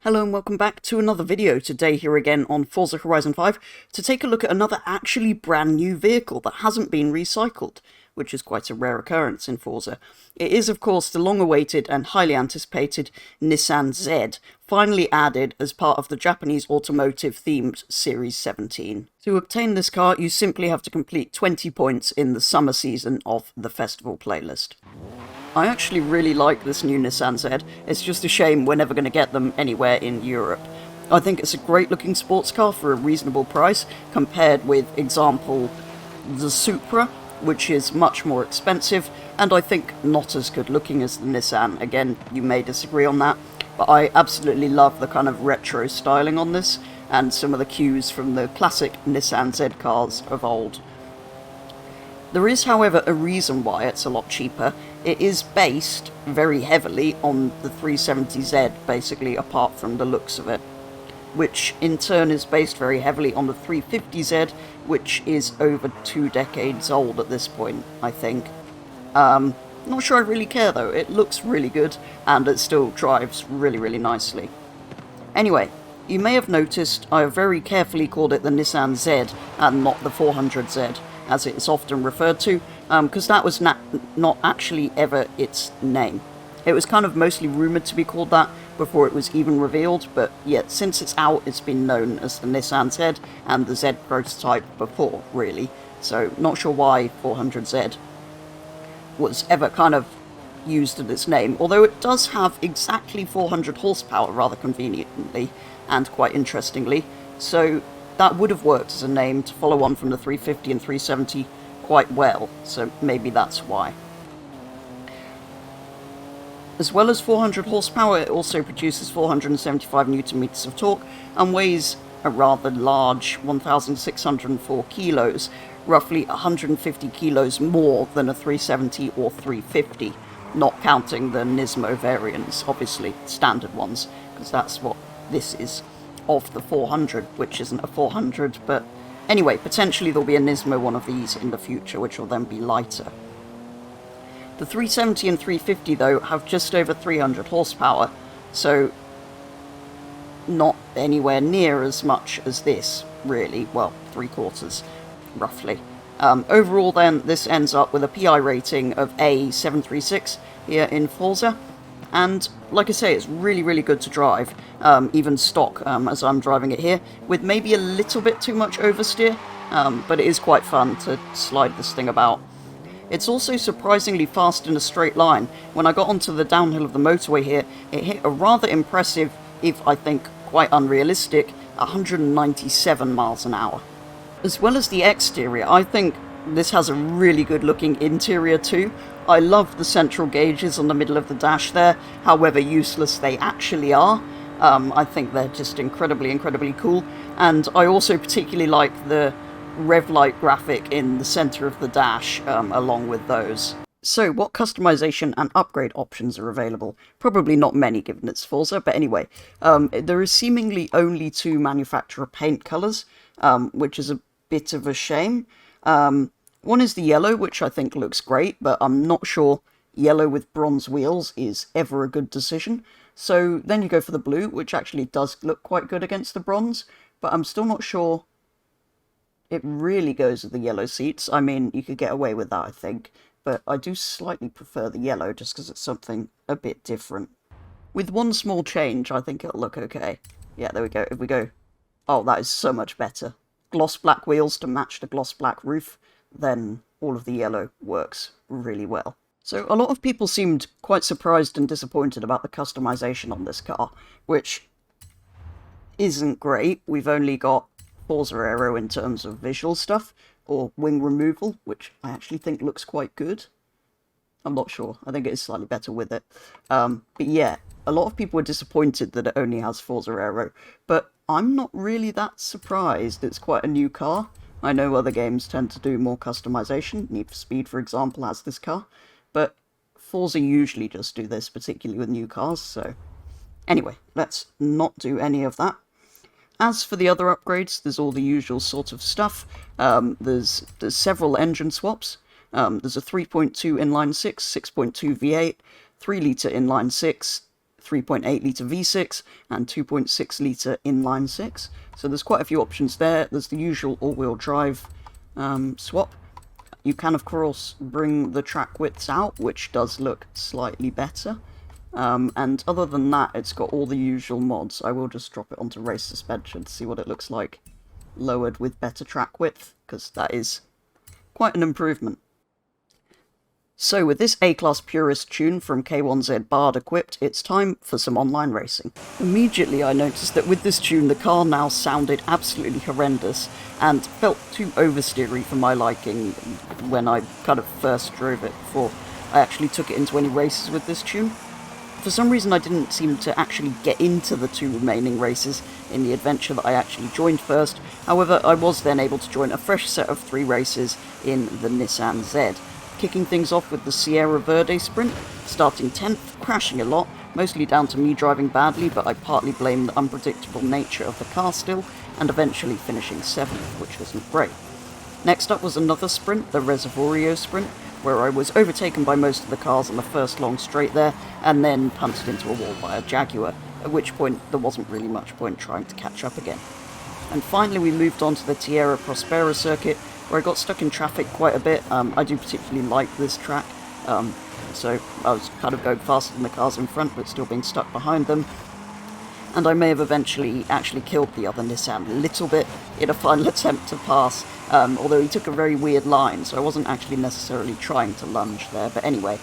Hello and welcome back to another video. Today here again on Forza Horizon 5 to take a look at another actually brand new vehicle that hasn't been recycled, which is quite a rare occurrence in Forza. It is of course the long-awaited and highly anticipated Nissan Z, finally added as part of the Japanese Automotive themed Series 17. To obtain this car you simply have to complete 20 points in the summer season of the festival playlist. I actually really like this new Nissan Z. It's just a shame we're never going to get them anywhere in Europe. I think it's a great looking sports car for a reasonable price compared with, example, the Supra, which is much more expensive and I think not as good looking as the Nissan. Again, you may disagree on that, but I absolutely love the kind of retro styling on this and some of the cues from the classic Nissan Z cars of old. There is, however, a reason why it's a lot cheaper. It is based very heavily on the 370Z, basically, apart from the looks of it, which in turn is based very heavily on the 350Z, which is over 2 decades old at this point, I think. Not sure I really care though. It looks really good, and it still drives really nicely. Anyway, you may have noticed I have very carefully called it the Nissan Z and not the 400Z, as it is often referred to, because that was not actually ever its name. It was kind of mostly rumoured to be called that before it was even revealed, but yet since it's out it's been known as the Nissan Z and the Z prototype before, really, so not sure why 400Z was ever kind of used in its name, although it does have exactly 400 horsepower rather conveniently and quite interestingly, so that would have worked as a name to follow on from the 350 and 370 quite well, so maybe that's why. As well as 400 horsepower, it also produces 475 Nm of torque and weighs a rather large 1,604 kilos, roughly 150 kilos more than a 370 or 350, not counting the Nismo variants, obviously standard ones, because that's what this is. Of the 400, which isn't a 400, but anyway, potentially there'll be a Nismo one of these in the future, which will then be lighter. The 370 and 350, though, have just over 300 horsepower, so not anywhere near as much as this, really. Well, 3/4, roughly. Overall, then, this ends up with a PI rating of A736 here in Forza. And, like I say, it's really good to drive, even stock, as I'm driving it here, with maybe a little bit too much oversteer, but it is quite fun to slide this thing about. It's also surprisingly fast in a straight line. When I got onto the downhill of the motorway here, it hit a rather impressive, if I think quite unrealistic, 197 miles an hour. As well as the exterior, I think this has a really good looking interior too. I love the central gauges on the middle of the dash there, however useless they actually are. I think they're just incredibly cool, and I also particularly like the rev light graphic in the centre of the dash along with those. So what customization and upgrade options are available? Probably not many given it's Forza, but anyway, there is seemingly only 2 manufacturer paint colours, which is a bit of a shame. One is the yellow, which I think looks great, but I'm not sure yellow with bronze wheels is ever a good decision. So then you go for the blue, which actually does look quite good against the bronze, but I'm still not sure it really goes with the yellow seats. I mean, you could get away with that, I think, but I do slightly prefer the yellow just because it's something a bit different. With one small change, I think it'll look okay. Yeah, there we go. If we go... Oh, that is so much better. Gloss black wheels to match the gloss black roof, then all of the yellow works really well. So a lot of people seemed quite surprised and disappointed about the customization on this car, which isn't great. We've only got Forza Aero in terms of visual stuff, or wing removal, which I actually think looks quite good. I'm not sure. I think it is slightly better with it. But yeah, a lot of people were disappointed that it only has Forza Aero, but I'm not really that surprised. It's quite a new car. I know other games tend to do more customization. Need for Speed, for example, has this car. But Forza usually just do this, particularly with new cars, so... Anyway, let's not do any of that. As for the other upgrades, there's all the usual sort of stuff. There's several engine swaps. There's a 3.2 inline-six, 6.2 V8, 3-litre inline-six, 3.8 litre V6 and 2.6 litre inline 6. So there's quite a few options there. There's the usual all-wheel drive swap. You can, of course, bring the track widths out, which does look slightly better. And other than that, it's got all the usual mods. I will just drop it onto race suspension to see what it looks like lowered with better track width, because that is quite an improvement. So with this A-Class Purist tune from K1Z Bard equipped, it's time for some online racing. Immediately I noticed that with this tune the car now sounded absolutely horrendous and felt too oversteery for my liking when I kind of first drove it before I actually took it into any races with this tune. For some reason I didn't seem to actually get into the 2 remaining races in the adventure that I actually joined first. However, I was then able to join a fresh set of 3 races in the Nissan Z. Kicking things off with the Sierra Verde sprint, starting 10th, crashing a lot, mostly down to me driving badly, but I partly blame the unpredictable nature of the car still, and eventually finishing 7th, which wasn't great. Next up was another sprint, the Reservorio sprint, where I was overtaken by most of the cars on the first long straight there, and then punted into a wall by a Jaguar, at which point there wasn't really much point trying to catch up again. And finally we moved on to the Tierra Prospera circuit, where I got stuck in traffic quite a bit. I do particularly like this track, so I was kind of going faster than the cars in front, but still being stuck behind them. And I may have eventually actually killed the other Nissan a little bit in a final attempt to pass, although he took a very weird line, so I wasn't actually necessarily trying to lunge there. But anyway,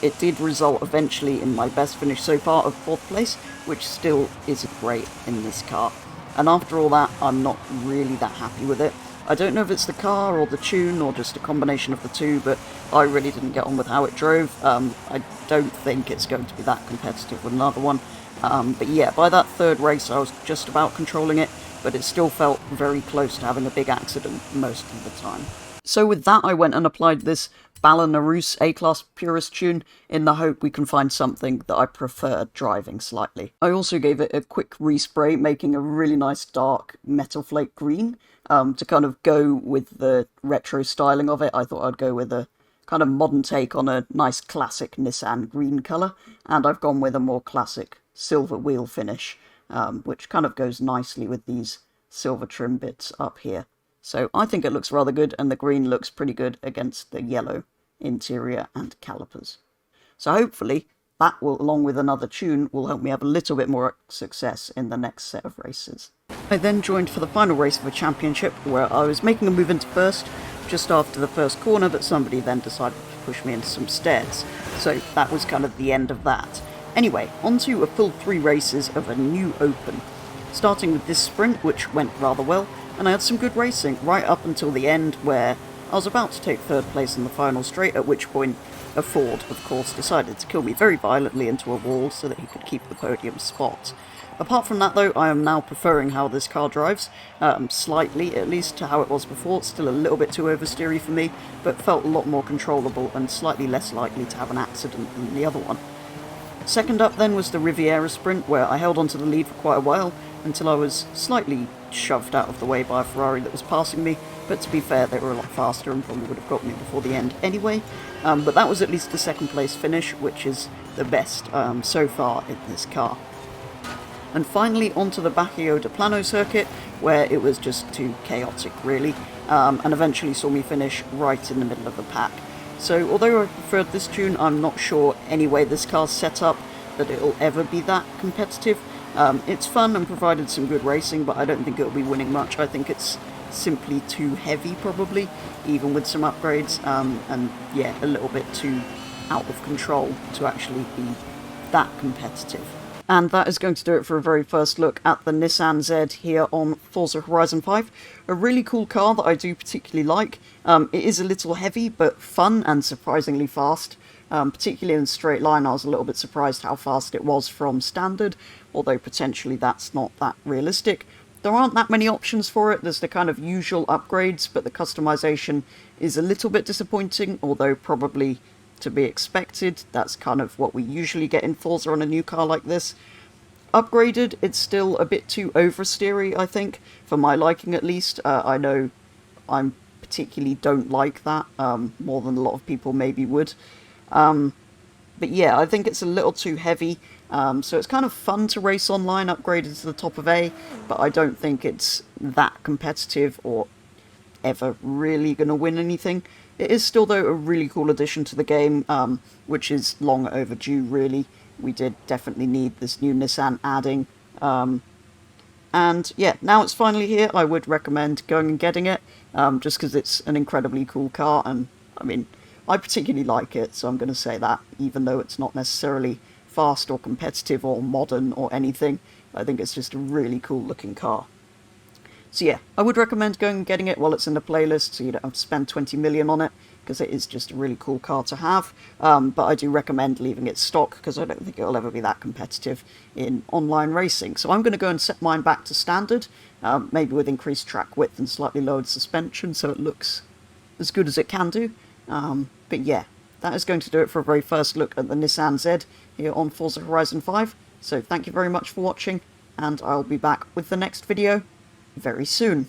it did result eventually in my best finish so far of 4th place, which still isn't great in this car. And after all that, I'm not really that happy with it. I don't know if it's the car or the tune or just a combination of the 2, but I really didn't get on with how it drove. I don't think it's going to be that competitive with another one. But yeah, by that 3rd race I was just about controlling it, but it still felt very close to having a big accident most of the time. So with that I went and applied this Balanarus A-Class Purist tune in the hope we can find something that I prefer driving slightly. I also gave it a quick respray, making a really nice dark metal flake green. To kind of go with the retro styling of it, I thought I'd go with a kind of modern take on a nice classic Nissan green colour, and I've gone with a more classic silver wheel finish, which kind of goes nicely with these silver trim bits up here. So I think it looks rather good, and the green looks pretty good against the yellow interior and calipers. So hopefully that will, along with another tune, will help me have a little bit more success in the next set of races. I then joined for the final race of a championship, where I was making a move into first just after the first corner, but somebody then decided to push me into some stairs. So that was kind of the end of that. Anyway, on to a full 3 races of a new open. Starting with this sprint, which went rather well, and I had some good racing right up until the end, where I was about to take 3rd place in the final straight, at which point a Ford, of course, decided to kill me very violently into a wall so that he could keep the podium spot. Apart from that, though, I am now preferring how this car drives, slightly at least, to how it was before. It's still a little bit too oversteery for me, but felt a lot more controllable and slightly less likely to have an accident than the other one. Second up then was the Riviera sprint, where I held onto the lead for quite a while, until I was slightly shoved out of the way by a Ferrari that was passing me, but to be fair, they were a lot faster and probably would have got me before the end anyway. But that was at least a 2nd place finish, which is the best so far in this car. And finally onto the Bacchio de Plano circuit, where it was just too chaotic really, and eventually saw me finish right in the middle of the pack. So although I preferred this tune, I'm not sure any way this car's set up that it'll ever be that competitive. It's fun and provided some good racing, but I don't think it'll be winning much. I think it's simply too heavy probably, even with some upgrades, and yeah, a little bit too out of control to actually be that competitive. And that is going to do it for a very first look at the Nissan Z here on Forza Horizon 5. A really cool car that I do particularly like. It is a little heavy, but fun and surprisingly fast. Particularly in straight line, I was a little bit surprised how fast it was from standard, although potentially that's not that realistic. There aren't that many options for it. There's the kind of usual upgrades, but the customization is a little bit disappointing, although probably to be expected. That's kind of what we usually get in Forza on a new car like this. Upgraded, it's still a bit too oversteery, I think, for my liking at least. I know I particularly don't like that, more than a lot of people maybe would. But yeah, I think it's a little too heavy, So it's kind of fun to race online, upgraded to the top of A, but I don't think it's that competitive or ever really going to win anything. It is still, though, a really cool addition to the game, which is long overdue, really. We did definitely need this new Nissan adding. And yeah, now it's finally here. I would recommend going and getting it, just because it's an incredibly cool car, and I mean, I particularly like it, so I'm going to say that, even though it's not necessarily fast or competitive or modern or anything. I think it's just a really cool looking car. So yeah, I would recommend going and getting it while it's in the playlist, so you don't have to spend 20 million on it, because it is just a really cool car to have. But I do recommend leaving it stock, because I don't think it'll ever be that competitive in online racing. So I'm going to go and set mine back to standard, maybe with increased track width and slightly lowered suspension, so it looks as good as it can do. But yeah, that is going to do it for a very first look at the Nissan Z here on Forza Horizon 5. So thank you very much for watching, and I'll be back with the next video very soon.